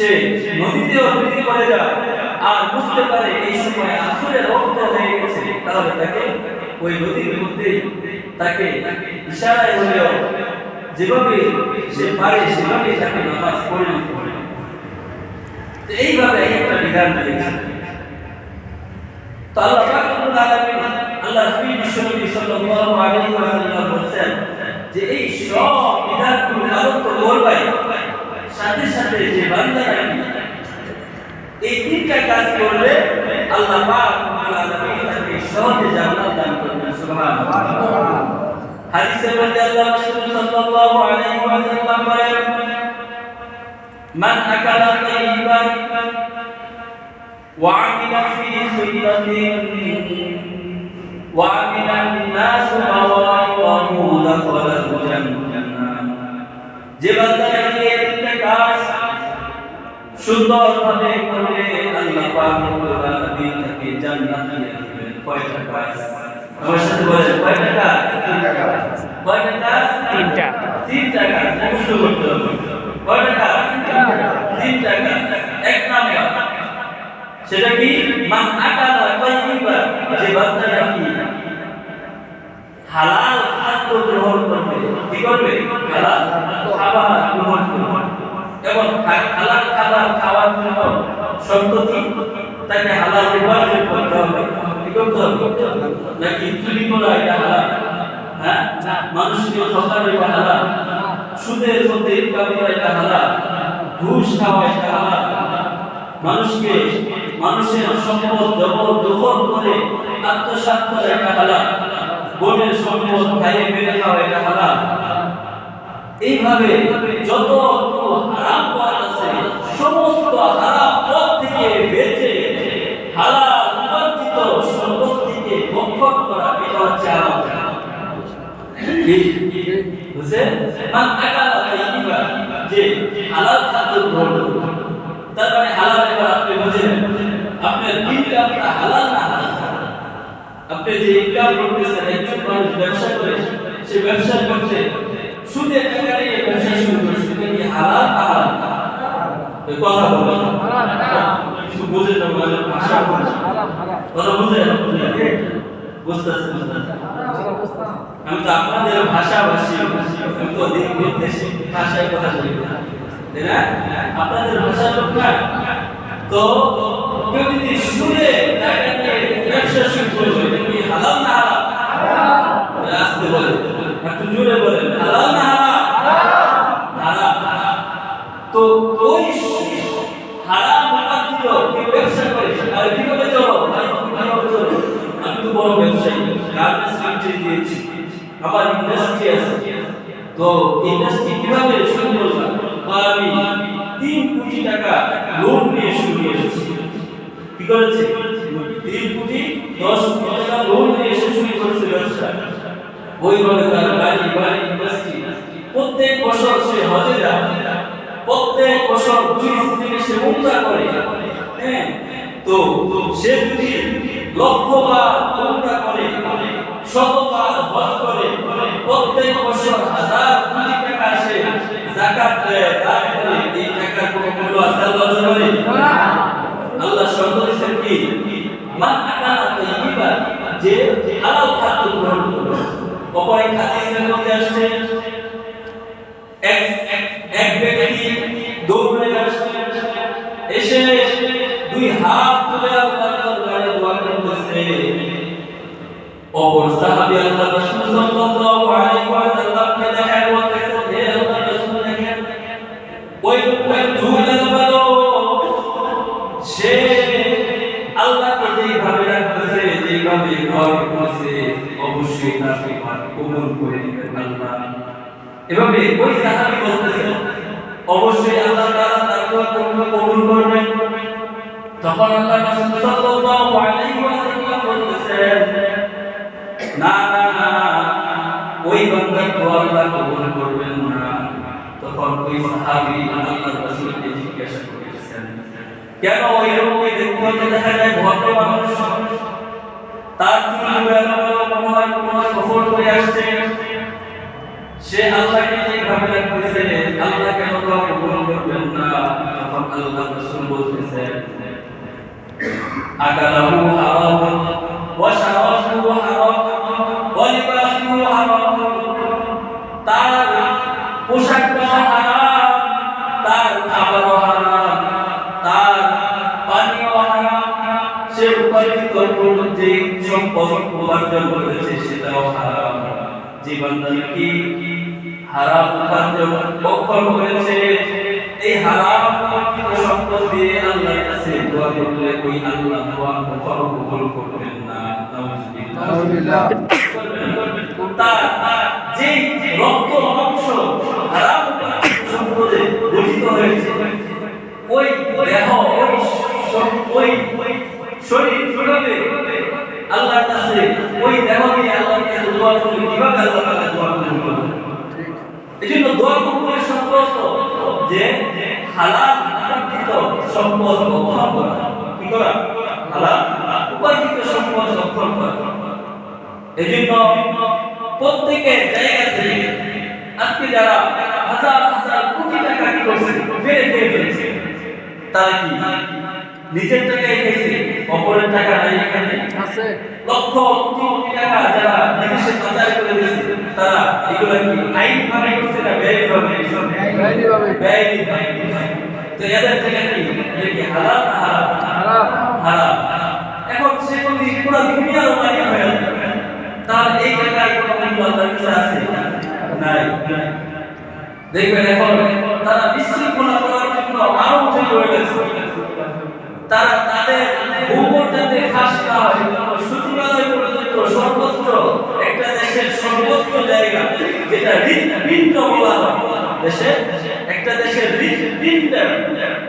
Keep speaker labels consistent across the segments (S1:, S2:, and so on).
S1: সে নদীতে অতিক্রম করে যায় আর বুঝতে পারে এই সময় আসরের রক্ত হয়ে গেছে, তাহলে তাকে ওই নদীর মধ্যে তাকে ইশারায় হলেও যেভাবে সে পারে সেভাবে তাকে নামাজ পড়ে নিতে হবে। তো এইভাবে একটা বিধান দিয়েছে। তো আল্লাহ পাক রব্বুল আলামিন আল্লাহ নবী বিশ্বনবী সাল্লাল্লাহু আলাইহি ওয়াসাল্লাম বলেছেন যে এই সব বিধানগুলো পালন করবে সাথে সাথে যে বান্দারা এই তিনটা কাজ করলে আল্লাহ পাক রব্বুল আলামিন তাকে সহজে জান্নাত দান করবেন। সুবহানাল্লাহ। হাদিসে মধ্যে আল্লাহ রাসূল সাল্লাল্লাহু আলাইহি ওয়াসাল্লাম বলেন, মান আকালা তাইয়িবান ওয়া আমিলা ফি সুন্নাতিন ওয়া আমিলা الناس মাওয়াইদাহু দাখালাল জান্নাহ। যে বান্দা এই তিনটা কাজ সুন্দরভাবে করলে আল্লাহ পাক রব্বুল আলামিন তাকে জান্নাত দিয়ে দিবেন। কয়টা কাজ? আমার সাথে বলেন, কয়টা কাজ? তিনটা কাজ। কয়টা কাজ? তিনটা। তিনটা কাজ মুখস্থ করতে হবে। কয়টা কাজ? তিনটা কাজ। এক নাম্বার সেটা কি? মান আকালা তাইয়িবা, যে বান্দা নাকি হালাল খাদ্য গ্রহণ করবে। কি করবে? হালাল খাবার গ্রহণ করবে। এবং হালাল খাবার খাওয়ার জন্য শর্ত কি? তাকে হালাল উপার্জন করতে হবে। কি করতে হবে? নাকি চুরি করা এটা হালাল? হ্যাঁ, মানুষকে ঠকানো এটা হালাল? সুদের মধ্যে ইনকাম করা এটা হালাল? ঘুষ খাওয়া এটা হালাল? মানুষের সম্পদ জবরদখল করে আত্মসাৎ করা এটা হালাল? বনের সম্পদ খাইয়ে মেরে খাওয়া এটা হালাল? এইভাবে যত হারাম পথ আছে সমস্ত হারাম পথ থেকে বেঁচে হালাল উপার্জিত সম্পদ থেকে ভক্ষণ করা এটা হচ্ছে হারাম। বুঝছেন? মান আকালা তাইয়িবা, যে হালাল খাদ্য গ্রহণ করবে। তার মানে হালাল এবার আপনি বুঝেন, আপনার দিনটা আপনার হালাল না হালাল। আপনি যে ইনকাম করতেছেন, একজন মানুষ ব্যবসা করে, সে ব্যবসা করতে সুদের টাকা নিয়ে ব্যবসা শুরু করছে, এটা কি হালাল না হারাম? কথা বলেন, কিছু বুঝেন না, ভাষা কথা বুঝেন? বুঝতেছেন? আমি তো আপনাদের ভাষাভাষী, আমি তো দিন দেশি ভাষায় কথা বলি, তাই না? আপনাদের ভাষার লোক না। তো কেউ যদি সুদে টাকা নিয়ে ব্যবসা শুরু করবে, এটা কি হালাল না হারাম? আসতে বলেন, একটু জোরে বলেন, হালাল না হারাম? হারাম। তো ওই হারাম উপার্জিত কেউ ব্যবসা করে, আর কিভাবে চলো? আমি তো বড় ব্যবসায়ী, গার্মেন্টস ফ্যাক্টরি দিয়েছি, আমার ইন্ডাস্ট্রি আছে। তো ইন্ডাস্ট্রি কিভাবে শুরু করলাম? আমি 3 কোটি টাকা লোন নিয়ে শুরু করেছি। কি করেছি? 3 কোটি 10 কোটি টাকা লোন নিয়ে শুরু করেছি ব্যবসা। ওইভাবে তার বাড়ি ইন্ডাস্ট্রি। প্রত্যেক বছর সে হজে যায়, প্রত্যেক বছর 2 থেকে সে উমরা করে। হ্যাঁ, তো সে যদি লক্ষবার উমরা করে, শতবার হজ করে, প্রত্যেক বছর হাজার কোটি টাকা সে যাকাত দেয়, দান করে, এই টাকার কোনো মূল্য আছে আল্লাহর দরবারে? আল্লাহ শর্ত দিয়েছেন কি? মান আকালা তাইয়িবা, যে হালাল খাদ্য গ্রহণ করবে। অপর এক হাদিসের মধ্যে আসছে, এক ব্যক্তি দৌড়ে আসছে, এসে 2 হাত তুলে আল্লাহর দরবারে দোয়া করতেছে। অপর সাহাবী আল্লাহ রাসূল সাল্লাল্লাহু আলাইহি ওয়াসাল্লামকে দেখা বলতেছে, হে আল্লাহর রাসূল, দেখেন ওই লোকটা ঝুলে গেল, সে আল্লাহকে যেভাবে রাখতেছে, যেভাবে ঘর করছে, অবশ্যই তাকে কবুল করে নেবেন আল্লাহ। এভাবে ওই সাহাবী বলতেছে, অবশ্যই আল্লাহ তাআলা তার দোয়া কবুল করবেন। তখন আল্লাহ রাসূল সাল্লাল্লাহু আলাইহি ওয়াসাল্লাম বলতেছেন, না না না, ওই বান্দার দোয়া আল্লাহ কবুল করবেন না। তখন ওই সাহাবী আল্লাহর রাসূলকে জিজ্ঞাসা করেছেন, কেন ওই লোককে দেখতে দেখা যায় ভদ্র মানুষ, তার চুল মনে হয় কোনো সফর করে আসছে, সে আল্লাহকে যেভাবে রাখতেছে, আল্লাহ কেন দোয়া কবুল করবেন না? তখন আল্লাহ রাসূল বলতেছেন আকালাহু হারাম ওয়া শারাবুহু হারাম ওয়া লিবাসুহু হারাম, তার পোশাকটা হারাম, তার খাবারও হারাম, তার পানীয় হারাম, সে উপার্জিত যে সম্পদ উপার্জন করেছে সেটাও হারাম। যে বান্দা নাকি হারাম উপার্জন বক্ষণ করেছে, এই হারাম উপার্জিত সম্পদ দিয়ে আল্লাহর কাছে দোয়া করলে ওই আল্লাহ দোয়া কখনো কবুল করবেন না। নাউযুবিল্লাহ। তার যে রক্ত মাংস হারাম উপার্জিত সম্পদে দূষিত হয়েছে, ওই দেহ ওই শরীর কিভাবে আল্লাহর কাছে ওই দেহ দিয়ে আল্লাহর কাছে দোয়া করবে, কিভাবে আল্লাহ তাআলা দোয়া কবুল করবে? এজন্য দোয়া কবুলের সম্পর্ক যে হালাল উপার্জিত সম্পদ রক্ষণ করা। কি করা? হালাল উপার্জিত সম্পদ রক্ষণ করা। এজন্য প্রত্যেকের জায়গা থেকে আজকে যারা হাজার হাজার কোটি টাকা কি করছে, মেরে খেয়ে ফেলছে, তারা কি নিজের টাকায় খেয়েছে, অপরের টাকা নাই এখানে আছে। লক্ষ কোটি কোটি টাকা যারা বিদেশে পাচার করে দিয়েছে, তারা এগুলা কি আইনভাবে করছে না ব্যয়ভাবে? ব্যয়ভাবে। তো এদের টাকা কি হালাল না হারাম? হারাম। এখন সে যদি পুরো দুনিয়ার মালিক হয়ে যায়, তার এই টাকায় কোনো মূল্য আল্লাহর কাছে আছে? নাই। দেখবেন এখন তারা বিশৃঙ্খলা করার জন্য আরো উঠে পড়ে গেছে। তারা তাদের ভূগোল যাতে ফাঁস না হয়, সচিবালয় পর্যন্ত সর্বোচ্চ একটা দেশের সর্বোচ্চ জায়গা যেটা হৃদপিণ্ড বলা হয়, দেশে একটা দেশের হৃদপিণ্ড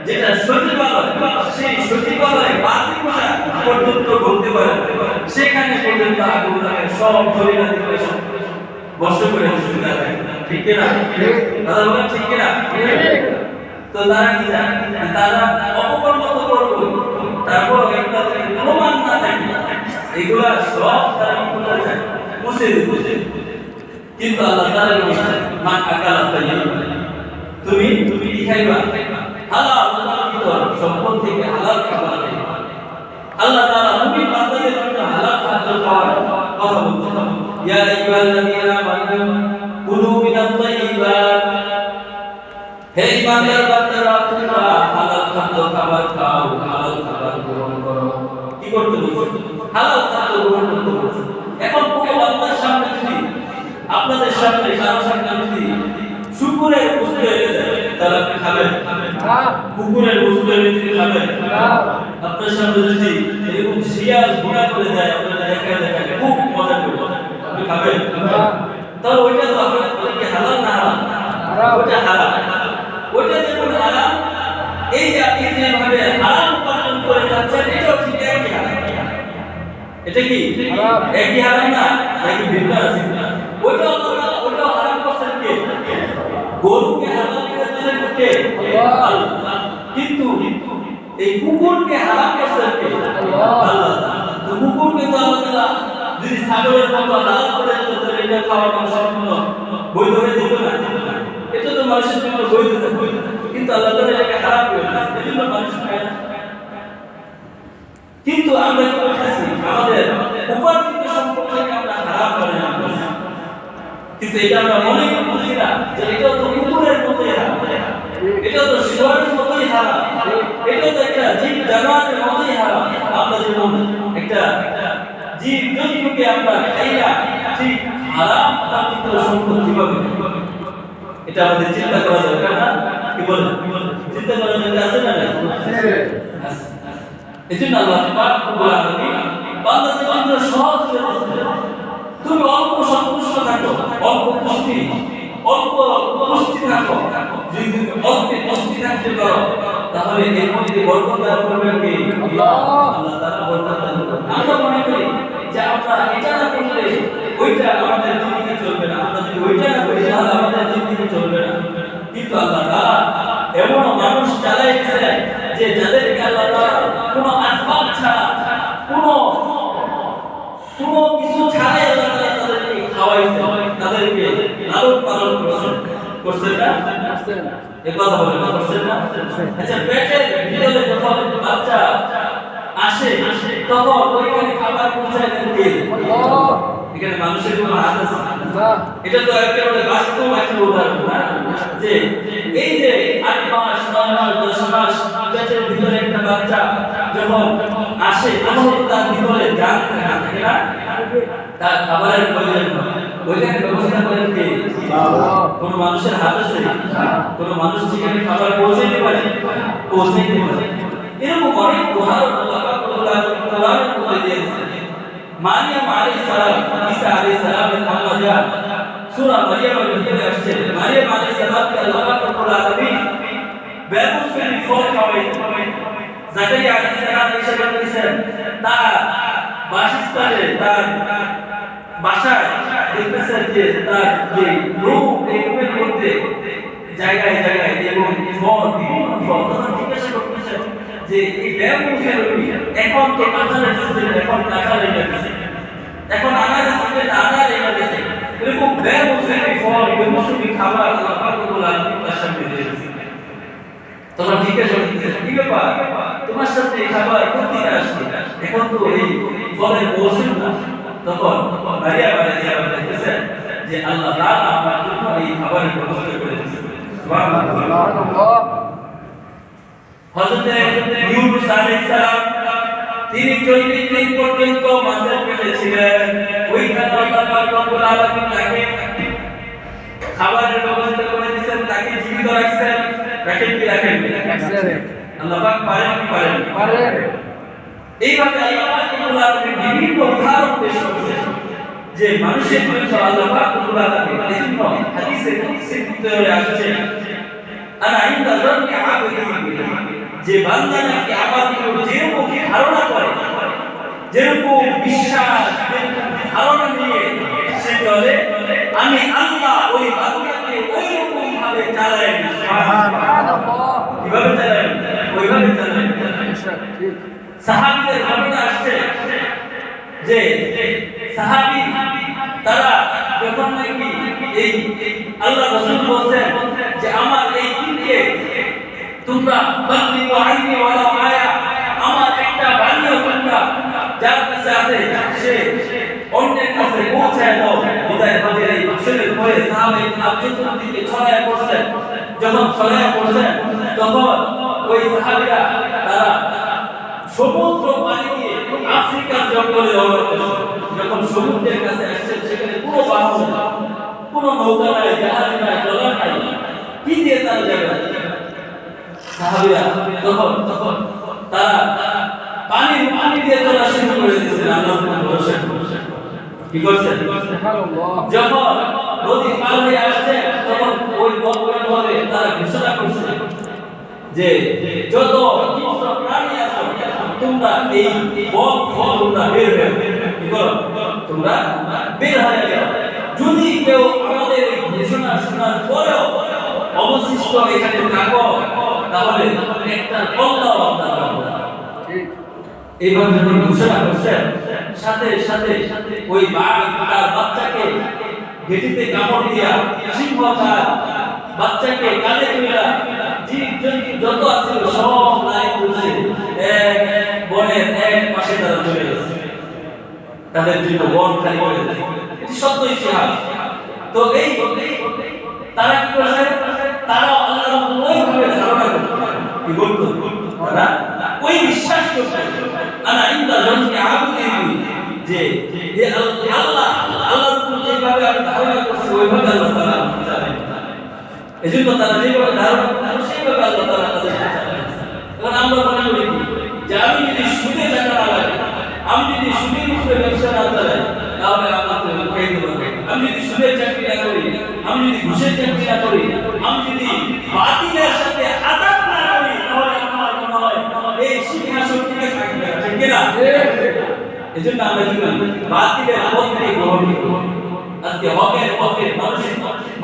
S1: যেটা সচিবালয়, সেই সচিবালয়ে বাসি পোশাক পর্যন্ত ঘুরতে পারে, সেখানে পর্যন্ত আগুন লাগে, সব ধরে না দিলে বর্ষ করে সুবিধা থাকে। ঠিক কিনা? কথা বলেন ঠিক কিনা? তো তারা কি জানে? তারা অপকর্ম তো করবে, তারপর একটা প্রমাণ না থাকে, এগুলা সব তারা মুছে যায়, মুছে দিতে। কিন্তু আল্লাহ তাআলা বলেন মা আকালা তাইয়্যিব, তুমি কি খাইবা? হালাল উপার্জিত সম্পদ থেকে হালাল খাবার খাইবা। আল্লাহ তাআলা মুমিন বান্দাদের জন্য হালাল খাদ্য খাওয়ার কথা বলছেন। ইয়া আইয়ুহাল্লাযীনা আমানু কুলু মিনাত তাইয়্যিবাত, হে ইমানদার বান্দারা তোমরা হালাল খাদ্য খাবার খাও, হালাল খাবার গ্রহণ করো। কি করতে বলছে? হালাল খাদ্য গ্রহণ করতে বলছে। এখন কোন বান্দার সামনে যদি আপনাদের সামনে কারো সামনে যদি শুকরের বস্তু এনে দেয়, তাহলে আপনি খাবেন? কুকুরের বস্তু এনে যদি খাবেন? আপনার সামনে যদি এরকম শিয়াল ঘোড়া করে দেয়, আপনারা দেখা দেখা খুব মজা করবেন, আপনি খাবেন? তাহলে ওইটা তো আপনার কি হালাল না হারাম? ওইটা হারাম। ওইটা যেমন হারাম, এই যে আপনি যেভাবে হারাম উপার্জন করে যাচ্ছেন, এটাও ঠিক একই হারাম। এটা কি একই হারাম না, নাকি ভিন্ন আছে? ওইটাও হারাম করছেন কে? গরুকে হালাল করেছেন কে? আল্লাহ। কিন্তু এই কুকুরকে হারাম করছেন কে? আল্লাহ। তো কুকুরকে তো আল্লাহ তাআলা যদি ছাগলের মতো হালাল করে দিত, তাহলে এটা খাওয়া মানুষের জন্য বৈধ হয়ে যেত না? এটা তো মানুষের জন্য বৈধ, কিন্তু আল্লাহ তাআলা এটাকে হারাম করে দিয়েছেন, এজন্য মানুষ খায় না। কিন্তু আমরা কি করতেছি? আমাদের উপার্জিত সম্পদকে আমরা হারাম করে আনতেছি, কিন্তু এটা আমরা মনে করছি না যে এটা তো কুকুরের মতোই হারাম, এটা তো শুয়োরের মতোই হারাম, এটা তো একটা জীব জানোয়ারের মতোই হারাম। আমরা যেমন একটা জীব জন্তুকে আমরা খাই না, ঠিক হারাম উপার্জিত সম্পদ কিভাবে? এটা আমাদের চিন্তা করা দরকার না? কি বলেন? চিন্তা করা দরকার আছে না? আছে। এজন্য আল্লাহ পাক রব্বুল আলামিন বান্দাদের জন্য সহজ করে দিয়েছেন। তুমি অল্প সন্তুষ্ট থাকো, অল্প পুষ্টি থাকো। যদি তুমি অল্প পুষ্টি থাকতে পারো, তাহলে এর মধ্যে বরকত দান করবেন কে? আল্লাহ। আল্লাহ তাআলা বরকত দান করবেন। আমরা মনে করি যে আমরা এটা না করলে ওইটা আমাদের জিন্দেগি চলবে না, আমরা যদি ওইটা না করি তাহলে আমাদের জিন্দেগি চলবে না। কিন্তু আল্লাহ তাআলা এমন মানুষ চালাই দিয়েছেন যে যাদেরকে আল্লাহ তাআলা কোনো আসবাব ছাড়া, কোনো কিছু ছাড়াই আল্লাহ তাআলা তাদেরকে খাওয়াইছেন, তাদেরকে লালন পালন করছেন না? এই কথা বলে বুঝছেন না? আচ্ছা পেটের ভিতরে যখন বাচ্চা আসে তখন ওইখানে খাবার পৌঁছায় দেন কে? এখানে মানুষের কোনো হাত আছে না? এটা তো একেবারে বাস্তব একটা উদাহরণ না যে এই যে 8 মাস 9 মাস 10 মাস পেটের ভিতরে একটা বাচ্চা যখন আসে তখন তার ভিতরে জান থাকে না, তার খাবারের প্রয়োজন ওইখানে ব্যবস্থা করেন কে? কোন মানুষের হাত আছে? কোন মানুষ যেখানে খাবার পৌঁছাইতে পারে? পৌঁছাইতে পারে। এরকম অনেক উদাহরণ আল্লাহ কোরআনের মধ্যে দিয়েছেন। মারিয়াম আলাইহিস সালাম, ঈসা আলাইহিস সালামের আম্মা সূরা মারিয়ামের ভিতরে আসছে। মারিয়াম আলাইহিস সালামকে আল্লাহ রাব্বুল আলামিন বেবুসের ফল খাওয়াইতেন। জাকারিয়া আলাইহিস সালাম এসে বলেছেন তার বাসস্থানে তার বাসায় দেখতেছেন যে তার যে রূপ এই রূপের মধ্যে জায়গায় জায়গায় এবং ফল বিভিন্ন ফল তখন জিজ্ঞাসা করতেছেন যে এই বেবুসের এখন তো কাঁঠালের সিজন, এখন কাঁঠাল এনে দিচ্ছে, এখন আনারের সিজন আনার এনে দিচ্ছে, এরকম বেবুসের ফল বেবুসের খাবার আল্লাহ রাব্বুল আলামিন তার সামনে দিয়েছে। তোমরা জিজ্ঞাসা করতেছেন কি ব্যাপার, তোমার সাথে খাবার কোথেকে আসছে, এখন তো এই ফলের মৌসুম না। তখন মারিয়াম আলাইহিস সালাম বলতেছেন যে আল্লাহ তাআলা আমার জন্য এই খাবারের ব্যবস্থা করে দিয়েছেন। সুবহানাল্লাহ। হযরত ইউনূস আলাইহিস সালাম তিনি 40 দিন পর্যন্ত মাছের পেটে ছিলেন। ওইখানে আল্লাহ পাক রব্বুল আলামিন তাকে খাবারের ব্যবস্থা করে দিয়েছেন, তাকে জীবিত রাখছেন। রাখেন কি রাখেন? আল্লাহ পাক পারেন কি পারেন? পারেন। এইভাবে আল্লাহ পাক রব্বুল আলামিন বিভিন্ন উদাহরণ পেশ করেছেন যে মানুষের জন্য আল্লাহ পাক রব্বুল আলামিন এজন্য হাদিসে কুদসির ভিতরে আসছে আনা ইনদা যান্নি আবদি যে বান্দা নাকি আমার উপর যেরকম ধারণা করে, যেরকম বিশ্বাস, যেরকম ধারণা নিয়ে সে চলে, আমি আল্লাহ ওই বান্দাকে ওই রকম ভাবে চালাই। সুবহানাল্লাহ। কিভাবে চালাই? ওইভাবে চালাই। ঠিক। সাহাবীদের ঘটনা আসছে যে সাহাবী তারা যখন নাকি এই আল্লাহ রাসূল বলেন যে আমার এই দিনকে তোমরা বান্দি ওয়াইনি ওয়ালা আয়া, আমার একটা বাণীও তোমরা যার কাছে আছে সে অন্যের কাছে পৌঁছায় দাও। বিদায় হজের এই মাসের পরে সাহাবায়ে কিরাম চতুর্দিকে ছড়ায় পড়ছেন। যখন ছড়ায় পড়ছেন তখন ওই সাহাবীরা তারা সমুদ্র পাড়ি দিয়ে আফ্রিকার জঙ্গলে রওনা করছেন। যখন সমুদ্রের কাছে আসছেন সেখানে পুরো বাহন, পুরো নৌকা নাই, জাহাজ নাই, ট্রলার নাই, কি দিয়ে তারা যাবে? সাহাবীরা তখন তারা পানি দিয়ে চলা শুরু করে দিয়েছেন। আল্লাহর উপর ভরসা করে কি করছেন? সুবহানাল্লাহ। যখন নদী পার হয়ে আসছে তখন ওই বক্রের মধ্যে তারা ঘোষণা করছে যে যত হিংস্র প্রাণী আছে তোমরা এই বক তোমরা বের হয়ে কি করো, তোমরা বের হয়ে যাও। যদি কেউ আমাদের এই ঘোষণা শোনার পরেও অবশিষ্ট এখানে থাকো তাহলে একটা কল্লাও আপনারা পাবো। ঠিক এইভাবে যখন ঘোষণা করছেন সাথে সাথে ওই বাঘ তার বাচ্চাকে গেটিতে কামড় দিয়া, সিংহ তার বাচ্চাকে কাঁধে তুলে, জীবজন্তু যত আছে সব লাইন করছে এক বনের এক পাশে তারা চলে গেছে, তাদের জন্য বন খালি করে দিয়েছে। এটি সত্য ইতিহাস। তো এই তারা কি করছে? তারা আল্লাহর ওইভাবে ধারণা করত, কি বলতো তারা ওই বিশ্বাস করত আনা ইনদা যান্নি আবদি যে আল্লাহ আল্লাহর উপর যেভাবে আমি ধারণা করছি ওইভাবে আল্লাহ তাআলা আমাকে চালায়। এজন্য তারা যেভাবে ধারণা করত সেইভাবে আল্লাহ তাআলা তাদের চালায়। এখন আমরা মনে করি যে আমি যদি সুদে টাকা না লাগে, আমি যদি সুদের উপরে ব্যবসা না চালাই তাহলে আমাকে খাইতে পারবে। আমি যদি সুদের চাকরি না করি, আমি যদি ঘুষের চাকরি না করি, আমি যদি বাতিলের সাথে আদাত না করি তাহলে আমার মনে হয় এই সিংহাসন টিকে থাকবে না। ঠিক কি না? এজন্য আমরা কি করি? বাতিলের পথে গ্রহণ করি। আজকে হকের পথে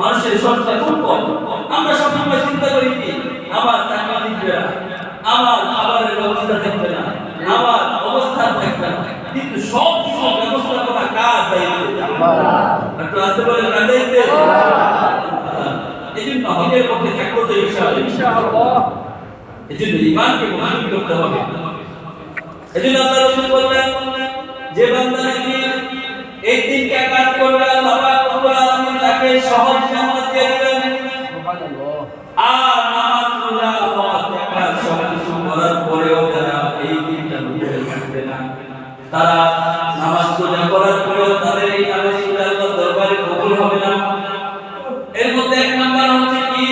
S1: মানুষের সংখ্যা খুব কম। আমরা সবসময় চিন্তা করি কি আমার চাকরি দিবে না, আমার খাবারের ব্যবস্থা থাকবে না, আমার অবস্থান থাকবে না, কিন্তু সব কিছু ব্যবস্থা করা কার দায়িত্ব? একটু আসতে বলে কার দায়িত্ব? এজন্য হকের পক্ষে থাকবো তো ইনশাআল্লাহ। এজন্য ঈমানকে মজবুত করতে হবে। এজন্য আল্লাহ রাসূল বললেন যে বান্দা নাকি এই তিনটা কাজ করবে আল্লাহ পাক রব্বুল আলামিন তাকে সহজ জান্নাত দিয়ে দিবেন। সুবহানাল্লাহ। আর নামাজ রোজা হজ যাকাত সব কিছু করার পরেও তারা এই তিনটা রূপে থাকবে না, তারা নামাজ রোজা করার পরেও তাদের এই নামাজ রোজা আল্লাহর দরবারে কবুল হবে না। এর মধ্যে এক নাম্বার হচ্ছে কি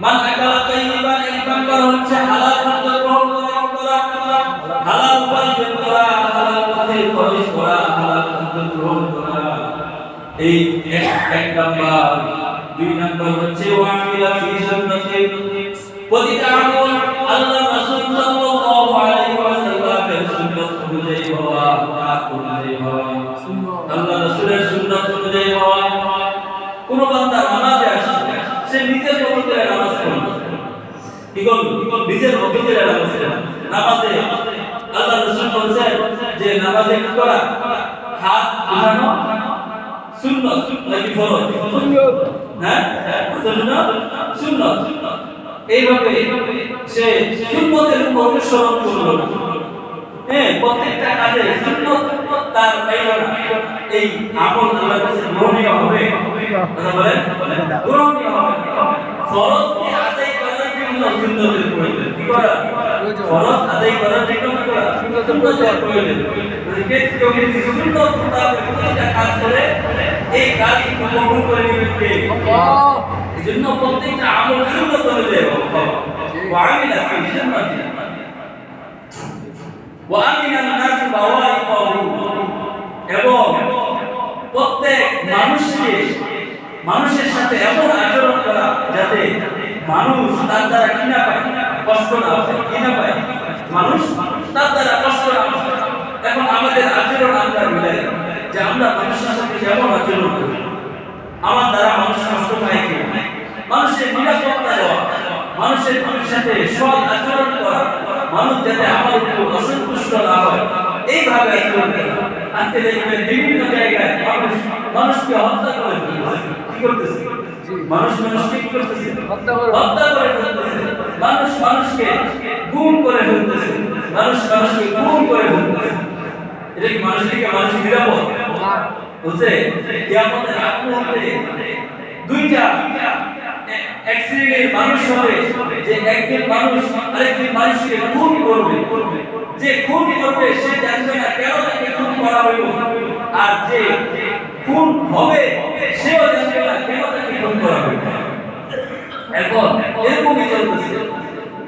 S1: মান আকালা তাইয়িবান, এক নাম্বার হচ্ছে হালাল খাদ্য গ্রহণ করা, হালাল উপার্জন করা, হালাল পথে খরচ করা, হালাল খাদ্য গ্রহণ করা, এই এক নাম্বার। দুই নাম্বার হচ্ছে ওয়ামিলা ফি সুন্নতি, প্রতিটা আমল আল্লাহ রাসূল সাল্লাল্লাহু আলাইহি ওয়াসাল্লামের সুন্নাত অনুযায়ী হওয়া, পাক অনুযায়ী হওয়া, আল্লাহ রাসূলের সুন্নাত অনুযায়ী হওয়া। কোন বান্দা নামাজে আসছে, সে নিজের মতো করে নামাজ পড়ে, কি করবে? নিজের মতো করে নামাজ পড়ে। নামাজে আল্লাহ রাসূল বলেছেন যে নামাজে কি করা? হাত উঠানো সুন্নাত নাকি ফরজ? সুন্নাত। হ্যাঁ, সুন্নাত। এইভাবে সে সুন্নতের উপর অনুসরণ করলো। হ্যাঁ, প্রত্যেকটা কাজে সুন্নাত তার পাইলো না, এই আমল আল্লাহর কাছে গ্রহণীয় হবে। কথা বলেন, গ্রহণীয় হবে। ফরজকে আদায় করার জন্য সুন্নতের প্রয়োজন। কি করা? ফরজ আদায় করার জন্য কি করা? সুন্নতের প্রয়োজন। কেউ যদি সুন্নত মোতাবেক প্রতিটা কাজ করে, এই কাজ কবুল করে নেবেন কে? আল্লাহ। এজন্য প্রত্যেকটা আমল সুন্নত অনুযায়ী হবে। ওয়ামিলা ফি সুন্নতি ওয়া আমিনান নাস বাওয়াইকাহু, এবং প্রত্যেক মানুষের সাথে এমন আচরণ করা যাতে মানুষ তার দ্বারা কি না পায়? কষ্ট না পায়। কি না পায়? মানুষ তার দ্বারা কষ্ট না পায়। এখন আমাদের আচরণ আমরা মিলাই যে আমরা মানুষের সাথে কেমন আচরণ করি, আমার দ্বারা মানুষ কষ্ট পায় কি? মানুষের নিরাপত্তা দেওয়া, মানুষের সাথে সৎ আচরণ করা, মানুষ যাতে আমার উপর অসন্তুষ্ট না হয়, এইভাবে আচরণ করা। আজকে দেখবেন বিভিন্ন জায়গায় মানুষকে হত্যা করে ফেলতেছে। কি করতেছে? মানুষকে কি করতেছে? হত্যা করে ফেলতেছে। মানুষকে গুম করে ফেলতেছে। মানুষকে গুম করে ফেলতেছে। এটা কি মানুষ নিরাপদ? বলছে কিয়ামতের আগ মুহূর্তে দুইটা এক শ্রেণীর মানুষ হবে, যে একজন মানুষ আরেকজন মানুষকে খুন করবে। যে খুন করবে সে জানবে না কেন তাকে খুন করা হইল, আর যে খুন হবে সেও জানবে না কেন তাকে খুন করা হইল। এখন এরকমই চলতেছে।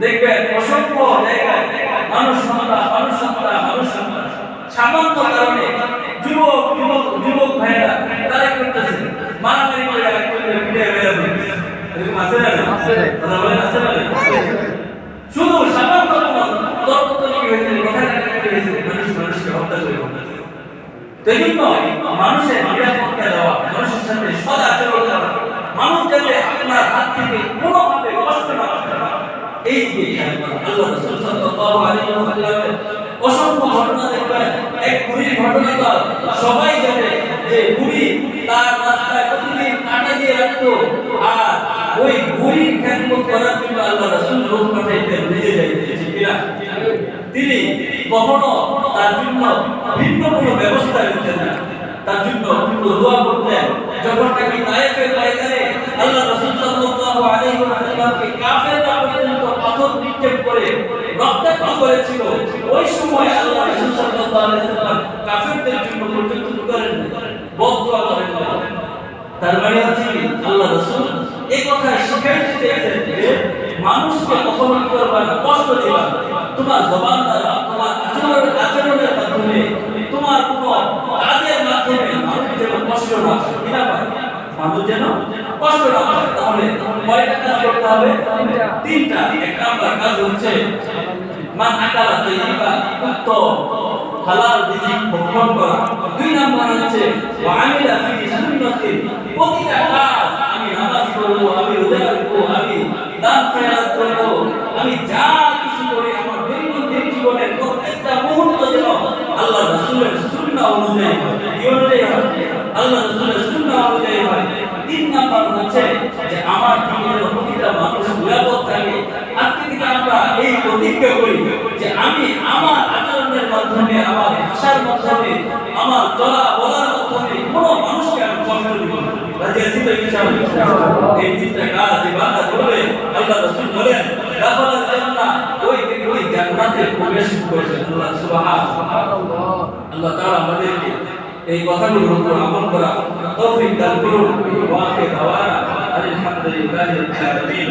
S1: দেখবেন অসংখ্য জায়গায় মানুষ হত্যা, সামান্য কারণে যুবক ভাইরা তারা করতেছে মারামারি করে একজনের পিঠে মেরে ফেলতেছে। এরকম আছে না? কথা বলেন, আছে না? শুধু সামান্য তর্ক হয়েছে, কথা হয়েছে, মানুষকে হত্যা করে ফেলতেছে। এই জন্য মানুষের নিরাপত্তা দেওয়া, মানুষের সাথে সদ আচরণ করা, মানুষ যাতে আপনার হাত থেকে কোনোভাবে কষ্ট না পায়, এই দিকে খেয়াল করা। আল্লাহ রাসূল সাল্লাল্লাহু আলাইহি ওয়াসাল্লামের অসংখ্য ঘটনা দেখবেন। এক বুড়ির ঘটনা তো সবাই জানে, যে বুড়ি তার রাস্তায় প্রতিদিন কাঁটা দিয়ে রাখতো, আর ওই বুড়ির খেদমত করার জন্য আল্লাহ রাসূল লোক পাঠাইতেন, নিজে যাইতেন। ঠিক না? তিনি কখনো তার জন্য ভিন্ন কোনো ব্যবস্থা নিতেন না, তার জন্য দোয়া করতেন। যখন নাকি তায়েফের ময়দানে আল্লাহ রাসূল সাল্লাল্লাহু আলাইহি ওয়াসাল্লামকে কাফেররা পর্যন্ত পাথর নিক্ষেপ করে রক্তাক্ত করেছিল, ওই সময় আল্লাহ রাসূল সাল্লাল্লাহু আলাইহি ওয়াসাল্লাম কাফেরদের জন্য পর্যন্ত করেন বদদুয়া করেন। তার মানে হচ্ছে আল্লাহ রাসূল এই কথা শিখাইতে চেয়েছেন যে মানুষকে কখনো কি করবা না, কষ্ট দিবা না। তোমার জবান দ্বারা, তোমার আচরণের মাধ্যমে, তোমার কোনো কাজের মাধ্যমে মানুষ যেন কষ্ট না পায়। কি না পায়? মানুষ যেন কষ্ট না পায়। তাহলে কয়টা কাজ করতে হবে? তিনটা। এক নাম্বার কাজ হচ্ছে মান আকালা তাইয়িবান, উত্তম হালাল রিজিক ভক্ষণ করা। দুই নাম্বার হচ্ছে ওয়া আমিলা ফি সুন্নতি, প্রতিটা কাজ আমি নামাজ পড়বো, আমি রোজা রাখবো, আমি দান খয়রাত করবো, আমি যা কিছু করি আমার দৈনন্দিন জীবনের প্রত্যেকটা মুহূর্ত যেন আল্লাহ রাসূলের সুন্নাহ অনুযায়ী হয়। কি অনুযায়ী হয়? আল্লাহ রাসূলের সুন্নাহ অনুযায়ী হয়। তিন নাম্বার হচ্ছে যে আমার জীবনের প্রতিটা মানুষ নিরাপদ থাকে। আজকে থেকে আমরা এই প্রতিজ্ঞা করি যে আমি আমার আচরণের মাধ্যমে, আমার ভাষার মাধ্যমে, আমার চলা বলার মাধ্যমে কোনো মানুষকে আমি কষ্ট দিব না। রাজি আছি তো ইনশাআল্লাহ? এই তিনটা কাজ যে বান্দা করবে, আল্লাহ রাসূল বলেন দাখালাল জান্নাহ, ওই ব্যক্তি ওই জান্নাতে প্রবেশ করবে। আল্লাহ সুবহানাল্লাহ। আল্লাহ তাআলা আমাদেরকে এই কথাগুলোর উপর আমল করা তৌফিক দান করুন। ওয়া আখির দাওয়ানা আলহামদুলিল্লাহি রাব্বিল আলামিন।